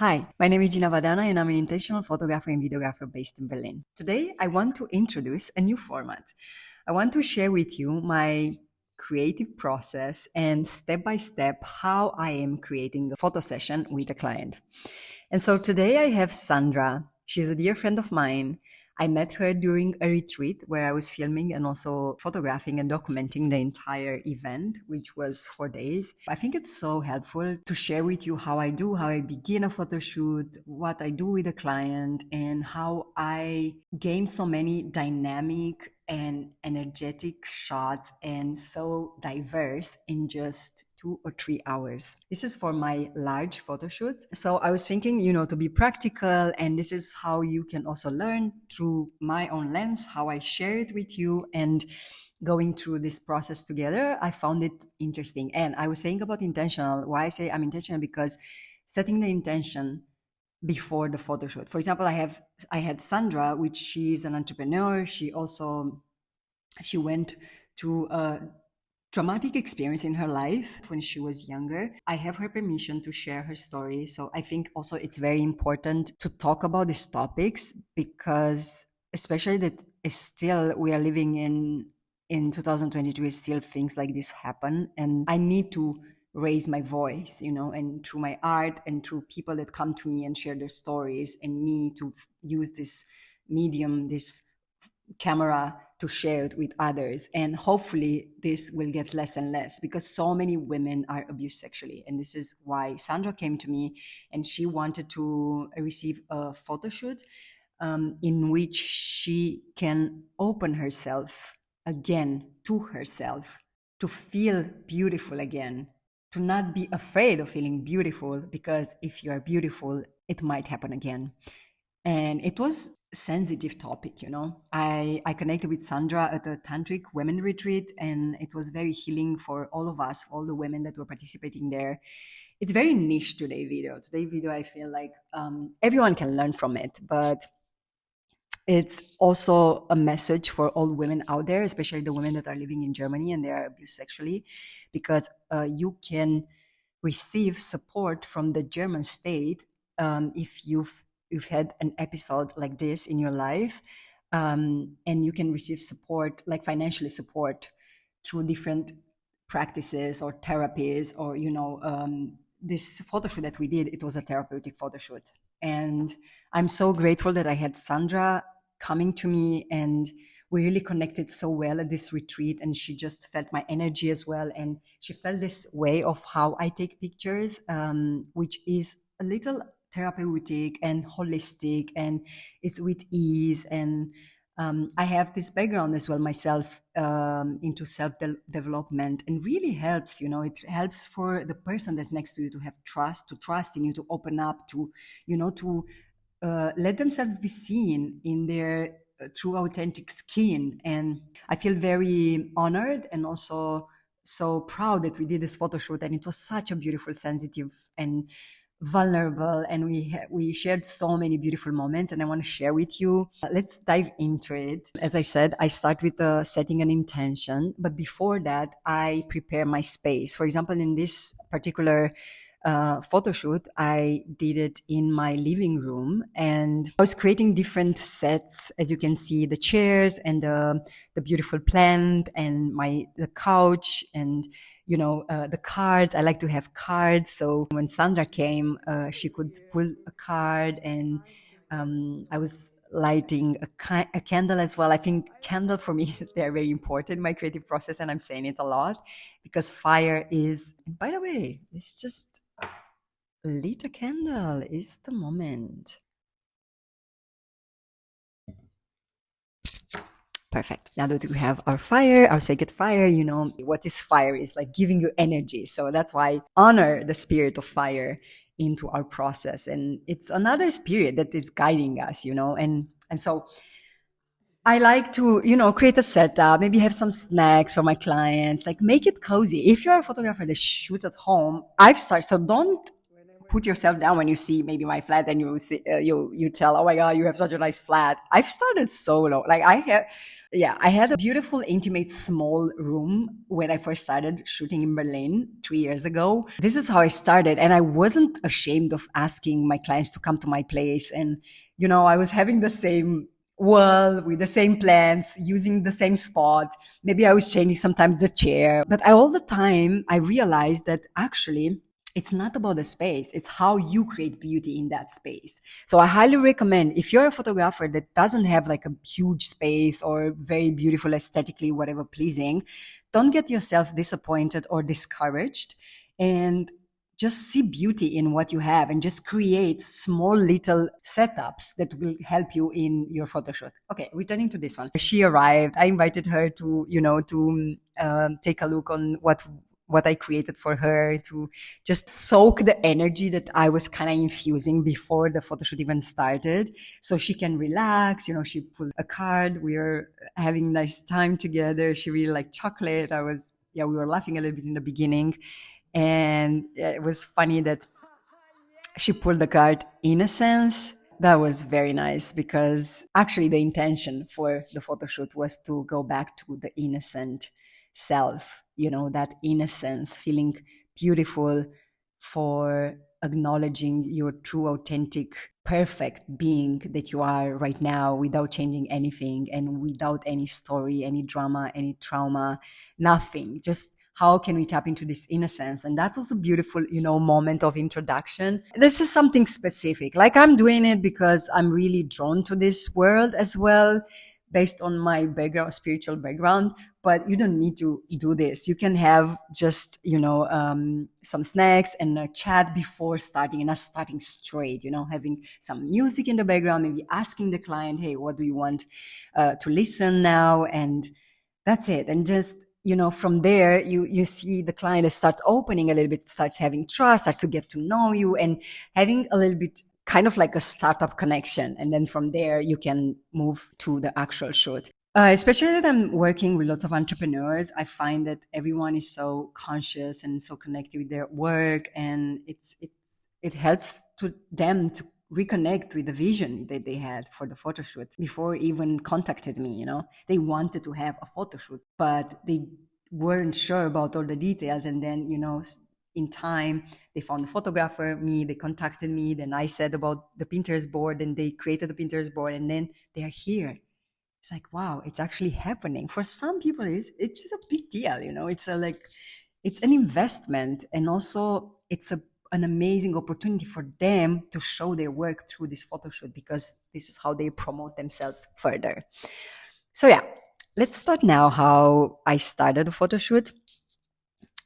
Hi, my name is Gina Vadana and I'm an intentional photographer and videographer based in Berlin. Today, I want to introduce a new format. I want to share with you my creative process and step by step how I am creating a photo session with a client. And so today I have Sandra. She's a dear friend of mine. I met her during a retreat where I was filming and also photographing and documenting the entire event, which was 4 days. I think it's so helpful to share with you how I begin a photo shoot, what I do with a client, and how I gain so many dynamic and energetic shots and so diverse in just 2 or 3 hours. This is for my large photo shoots. So I was thinking, to be practical, and this is how you can also learn through my own lens, how I share it with you, and going through this process together. I found it interesting. And I was saying about intentional. Why I say I'm intentional, because setting the intention before the photo shoot. For example, I had Sandra, which she's an entrepreneur. She went through a traumatic experience in her life when she was younger. I have her permission to share her story. So I think also it's very important to talk about these topics, because especially that is still we are living in 2022, still things like this happen, and I need to raise my voice, and through my art and through people that come to me and share their stories, and me to use this medium, this camera, to share it with others. And hopefully this will get less and less, because so many women are abused sexually. And this is why Sandra came to me, and she wanted to receive a photo shoot in which she can open herself again to herself, to feel beautiful again, to not be afraid of feeling beautiful, because if you are beautiful, it might happen again. And it was a sensitive topic. I connected with Sandra at a tantric women retreat, and it was very healing for all of us, all the women that were participating there. It's very niche today video. I feel like everyone can learn from it, but it's also a message for all women out there, especially the women that are living in Germany and they are abused sexually, because you can receive support from the German state if you've had an episode like this in your life, and you can receive support, like financially support, through different practices or therapies, or this photo shoot that we did, it was a therapeutic photo shoot. And I'm so grateful that I had Sandra coming to me, and we really connected so well at this retreat, and she just felt my energy as well, and she felt this way of how I take pictures, which is a little therapeutic and holistic, and it's with ease. And I have this background as well myself, into self-development, and really helps, it helps for the person that's next to you to have trust, to trust in you, to open up, to let themselves be seen in their true authentic skin. And I feel very honored and also so proud that we did this photo shoot, and it was such a beautiful, sensitive, and vulnerable, and we shared so many beautiful moments, and I want to share with you. Let's dive into it. As I said, I start with setting an intention, but before that I prepare my space. For example, in this particular photo shoot, I did it in my living room, and I was creating different sets. As you can see, the chairs and the beautiful plant and the couch, and the cards. I like to have cards, so when Sandra came, she could pull a card, and I was lighting a candle as well. I think candle for me, they're very important in my creative process, and I'm saying it a lot, because fire is, and by the way, let's just lit a candle is the moment. Perfect. Now that we have our fire, our sacred fire, what is fire is like giving you energy. So that's why honor the spirit of fire into our process. And it's another spirit that is guiding us, and so I like to, create a setup, maybe have some snacks for my clients, like make it cozy. If you're a photographer that shoots at home, I've started, so don't put yourself down when you see maybe my flat, and you see, you tell, oh my god, you have such a nice flat. I've started solo. Like I had a beautiful, intimate, small room when I first started shooting in Berlin 3 years ago. This is how I started, and I wasn't ashamed of asking my clients to come to my place. And I was having the same wall with the same plants, using the same spot. Maybe I was changing sometimes the chair, but all the time I realized that actually it's not about the space, it's how you create beauty in that space. So I highly recommend, if you're a photographer that doesn't have like a huge space or very beautiful, aesthetically whatever pleasing, don't get yourself disappointed or discouraged, and just see beauty in what you have, and just create small little setups that will help you in your photo shoot. Okay, returning to this one. She arrived. I invited her to, take a look on what I created for her, to just soak the energy that I was kind of infusing before the photo shoot even started, so she can relax. She pulled a card. We were having nice time together. She really liked chocolate. We were laughing a little bit in the beginning. And it was funny that she pulled the card innocence. That was very nice, because actually the intention for the photo shoot was to go back to the innocent self, that innocence, feeling beautiful, for acknowledging your true, authentic, perfect being that you are right now, without changing anything and without any story, any drama, any trauma, nothing. Just how can we tap into this innocence? And that was a beautiful, moment of introduction. This is something specific. Like, I'm doing it because I'm really drawn to this world as well, based on my background, spiritual background. But you don't need to do this. You can have just, some snacks and a chat before starting, and not starting straight, having some music in the background, maybe asking the client, hey, what do you want to listen now? And that's it. And just, from there, you see the client that starts opening a little bit, starts having trust, starts to get to know you, and having a little bit kind of like a startup connection. And then from there, you can move to the actual shoot. Especially that I'm working with lots of entrepreneurs, I find that everyone is so conscious and so connected with their work, and it helps to them to reconnect with the vision that they had for the photo shoot before even contacted me. They wanted to have a photo shoot, but they weren't sure about all the details. And then, in time, they found a photographer, they contacted me. Then I said about the Pinterest board, and they created the Pinterest board, and then they are here. It's like, wow, it's actually happening. For some people, it's a big deal. It's an investment, and also it's an amazing opportunity for them to show their work through this photo shoot, because this is how they promote themselves further. So yeah, let's start now how I started the photo shoot.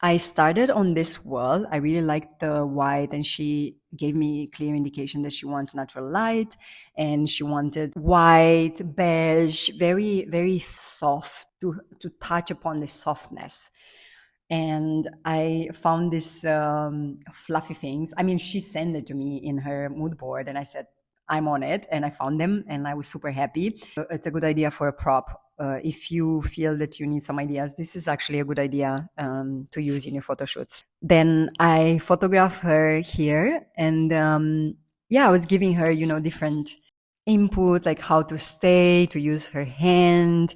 I started on this wall. I really liked the white, and she gave me clear indication that she wants natural light, and she wanted white, beige, very, very soft, to touch upon the softness. And I found this fluffy things. I mean, she sent it to me in her mood board, and I said, I'm on it. And I found them, and I was super happy. It's a good idea for a prop. If you feel that you need some ideas, this is actually a good idea to use in your photo shoots. Then I photographed her here, and I was giving her, different input, like how to stay, to use her hand.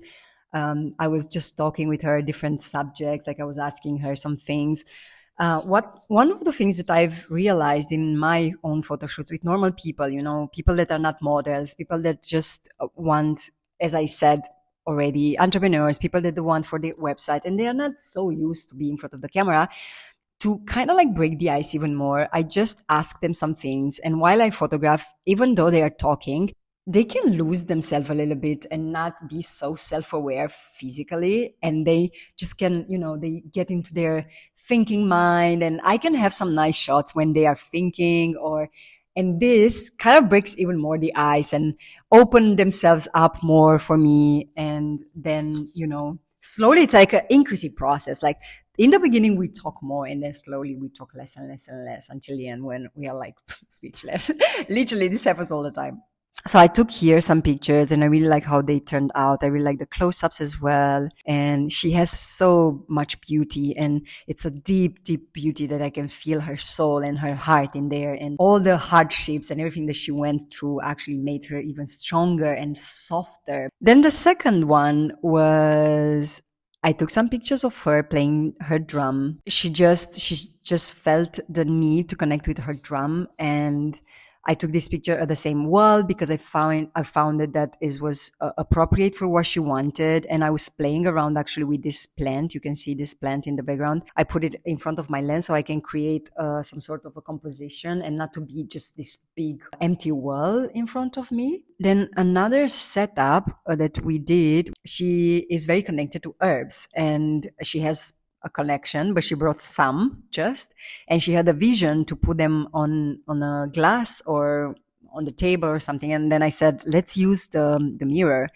I was just talking with her different subjects, like I was asking her some things. One of the things that I've realized in my own photo shoots with normal people, people that are not models, people that just want, as I said already, entrepreneurs, people that want for their website, and they are not so used to being in front of the camera, to kind of like break the ice even more, I just ask them some things. And while I photograph, even though they are talking, they can lose themselves a little bit and not be so self-aware physically. And they just can, they get into their thinking mind, and I can have some nice shots when they are thinking, and this kind of breaks even more the ice and open themselves up more for me. And then, slowly it's like an increasing process. Like in the beginning, we talk more, and then slowly we talk less and less and less until the end, when we are like speechless. Literally, this happens all the time. So I took here some pictures and I really like how they turned out. I really like the close-ups as well. And she has so much beauty, and it's a deep, deep beauty that I can feel her soul and her heart in there. And all the hardships and everything that she went through actually made her even stronger and softer. Then the second one was I took some pictures of her playing her drum. She just felt the need to connect with her drum, and I took this picture at the same wall because I found that it was appropriate for what she wanted, and I was playing around actually with this plant. You can see this plant in the background. I put it in front of my lens so I can create some sort of a composition and not to be just this big empty wall in front of me. Then another setup that we did. She is very connected to herbs, and she has a collection, but she brought some just, and she had a vision to put them on a glass or on the table or something. And then I said, let's use the mirror,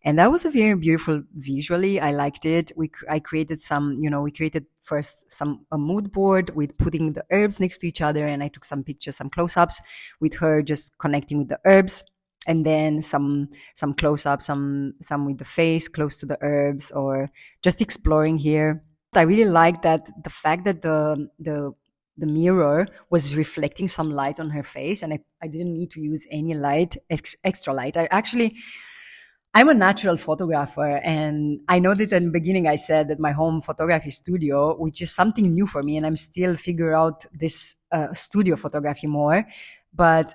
and that was a very beautiful visually. I liked it. I created some, we created first a mood board with putting the herbs next to each other, and I took some pictures, some close-ups with her just connecting with the herbs, and then some close-ups, some with the face close to the herbs, or just exploring here. I really like that the fact that the mirror was reflecting some light on her face, and I didn't need to use any light, extra light. I'm a natural photographer, and I know that in the beginning I said that my home photography studio, which is something new for me, and I'm still figuring out this studio photography more. But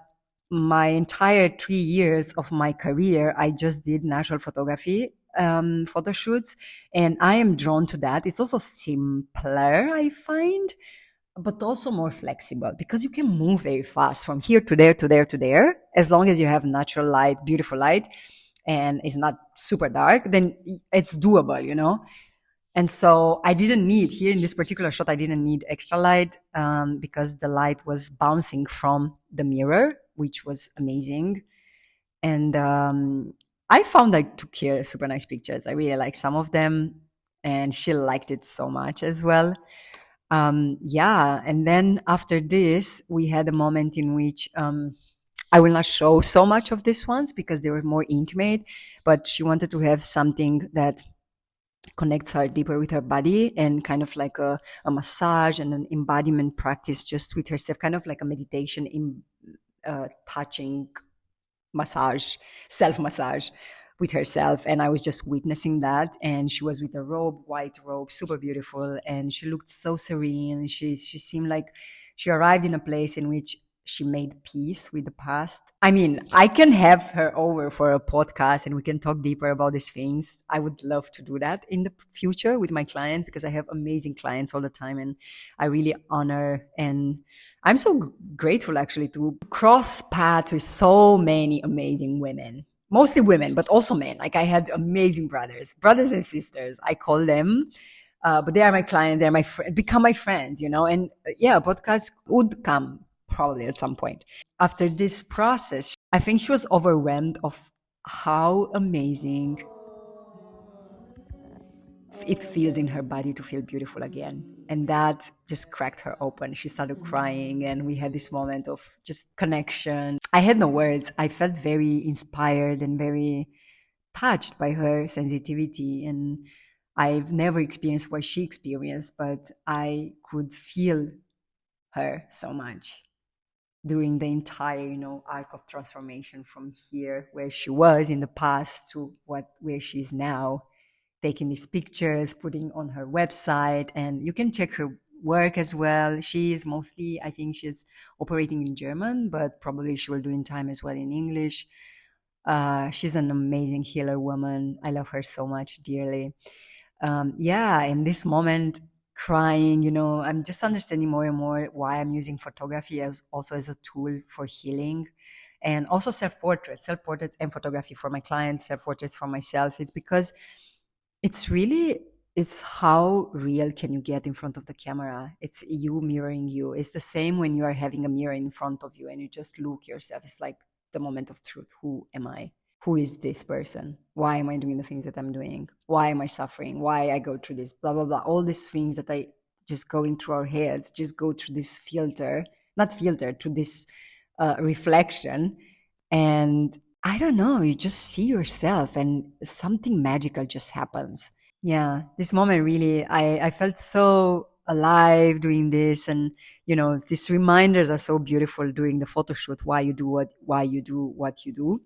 my entire 3 years of my career, I just did natural photography photo shoots, and I am drawn to that. It's also simpler, I find, but also more flexible because you can move very fast from here to there to there to there. As long as you have natural light, beautiful light, and it's not super dark, then it's doable. And so I didn't need, here in this particular shot, I didn't need extra light because the light was bouncing from the mirror, which was amazing. And I found I took here super nice pictures. I really like some of them, and she liked it so much as well. Yeah, and then after this, we had a moment in which I will not show so much of these ones because they were more intimate, but she wanted to have something that connects her deeper with her body, and kind of like a massage and an embodiment practice just with herself, kind of like a meditation in touching massage, self massage with herself. And I was just witnessing that. And she was with a robe, white robe, super beautiful. And she looked so serene. She seemed like she arrived in a place in which she made peace with the past. I mean, I can have her over for a podcast and we can talk deeper about these things. I would love to do that in the future with my clients because I have amazing clients all the time, and I really honor, and I'm so grateful actually to cross paths with so many amazing women, mostly women, but also men. Like I had amazing brothers and sisters. I call them, but they are my clients. They're become my friends, and yeah, podcasts would come probably at some point. After this process, I think she was overwhelmed of how amazing it feels in her body to feel beautiful again. And that just cracked her open. She started crying, and we had this moment of just connection. I had no words. I felt very inspired and very touched by her sensitivity. And I've never experienced what she experienced, but I could feel her so much during the entire arc of transformation from here where she was in the past to where she is now, taking these pictures, putting on her website. And you can check her work as well. She is mostly, I think she's operating in German, but probably she will do in time as well in English. She's an amazing healer woman. I love her so much dearly. Yeah, in this moment, crying, I'm just understanding more and more why I'm using photography as also as a tool for healing, and also self-portraits and photography for my clients, self-portraits for myself. It's because it's how real can you get in front of the camera. It's you mirroring you. It's the same when you are having a mirror in front of you and you just look yourself. It's like the moment of truth. Who am I? Who is this person? Why am I doing the things that I'm doing? Why am I suffering? Why I go through this? Blah, blah, blah. All these things that I just going through our heads, just go through this filter, not filter, to this reflection. And I don't know, you just see yourself and something magical just happens. Yeah, this moment really, I felt so alive doing this. And, these reminders are so beautiful during the photo shoot, why you do what you do.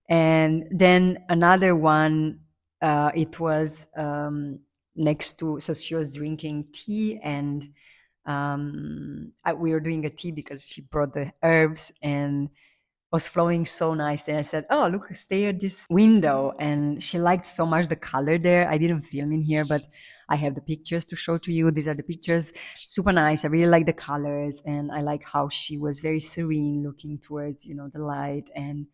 And then another one, it was next to, so she was drinking tea, and we were doing a tea because she brought the herbs, and was flowing so nice. And I said, "Oh, look, stay at this window." And she liked so much the color there. I didn't film in here, but I have the pictures to show to you. These are the pictures. Super nice. I really like the colors, and I like how she was very serene, looking towards, the light, and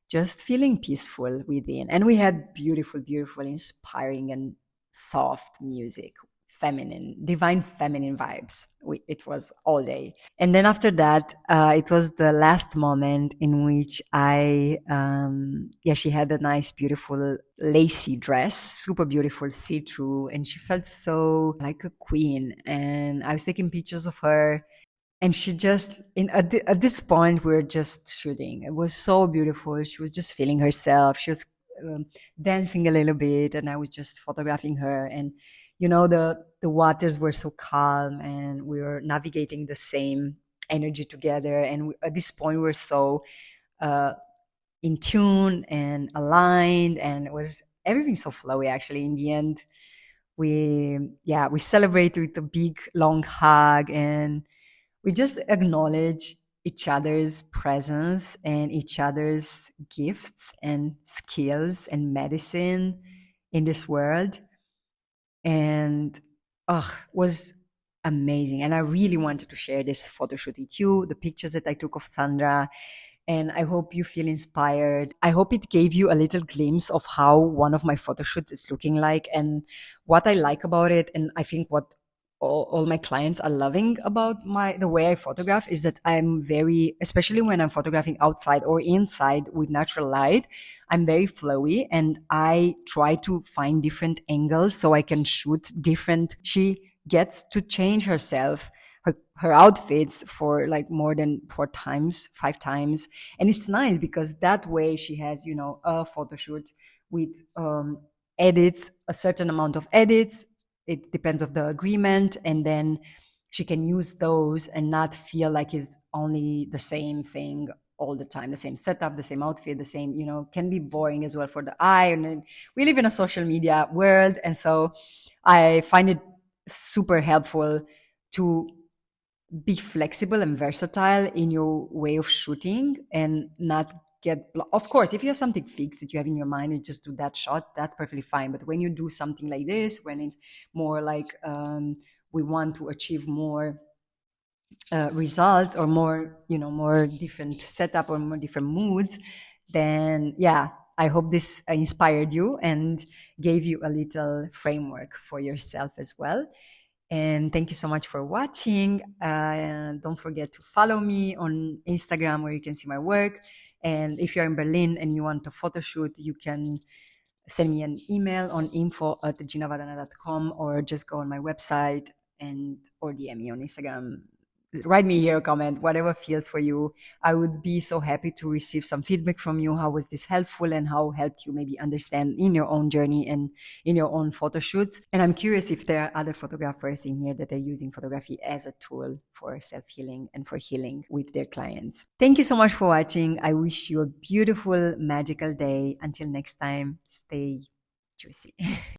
just feeling peaceful within. And we had beautiful, beautiful, inspiring, and soft music, feminine, divine feminine vibes. It was all day. And then after that, it was the last moment in which she had a nice, beautiful, lacy dress, super beautiful, see through, and she felt so like a queen. And I was taking pictures of her, and she just at this point we were just shooting. It was so beautiful. She was just feeling herself. She was dancing a little bit, and I was just photographing her. And the waters were so calm, and we were navigating the same energy together. And at this point we were so uh, in tune and aligned, and it was everything so flowy. Actually, in the end, we celebrated with a big long hug, and we just acknowledge each other's presence and each other's gifts and skills and medicine in this world. And was amazing. And I really wanted to share this photo shoot with you, the pictures that I took of Sandra, and I hope you feel inspired. I hope it gave you a little glimpse of how one of my photo shoots is looking like, and what I like about it. And I think what all my clients are loving about the way I photograph is that I'm very, especially when I'm photographing outside or inside with natural light, I'm very flowy, and I try to find different angles so I can shoot different. She gets to change herself, her outfits, for like more than 4 times, 5 times. And it's nice because that way she has, a photo shoot with edits, a certain amount of edits. It depends of the agreement, and then she can use those and not feel like it's only the same thing all the time, the same setup, the same outfit, the same, can be boring as well for the eye. And then we live in a social media world, and so I find it super helpful to be flexible and versatile in your way of shooting, and not of course, if you have something fixed that you have in your mind, you just do that shot, that's perfectly fine. But when you do something like this, when it's more like we want to achieve more results, or more, more different setup, or more different moods, then yeah, I hope this inspired you and gave you a little framework for yourself as well. And thank you so much for watching. Don't forget to follow me on Instagram, where you can see my work. And if you're in Berlin and you want a photo shoot, you can send me an email on info@ginavadana.com, or just go on my website, or DM me on Instagram. Write me here a comment, whatever feels for you. I would be so happy to receive some feedback from you. How was this helpful, and how helped you maybe understand in your own journey and in your own photo shoots? And I'm curious if there are other photographers in here that are using photography as a tool for self-healing and for healing with their clients. Thank you so much for watching. I wish you a beautiful, magical day. Until next time, stay juicy.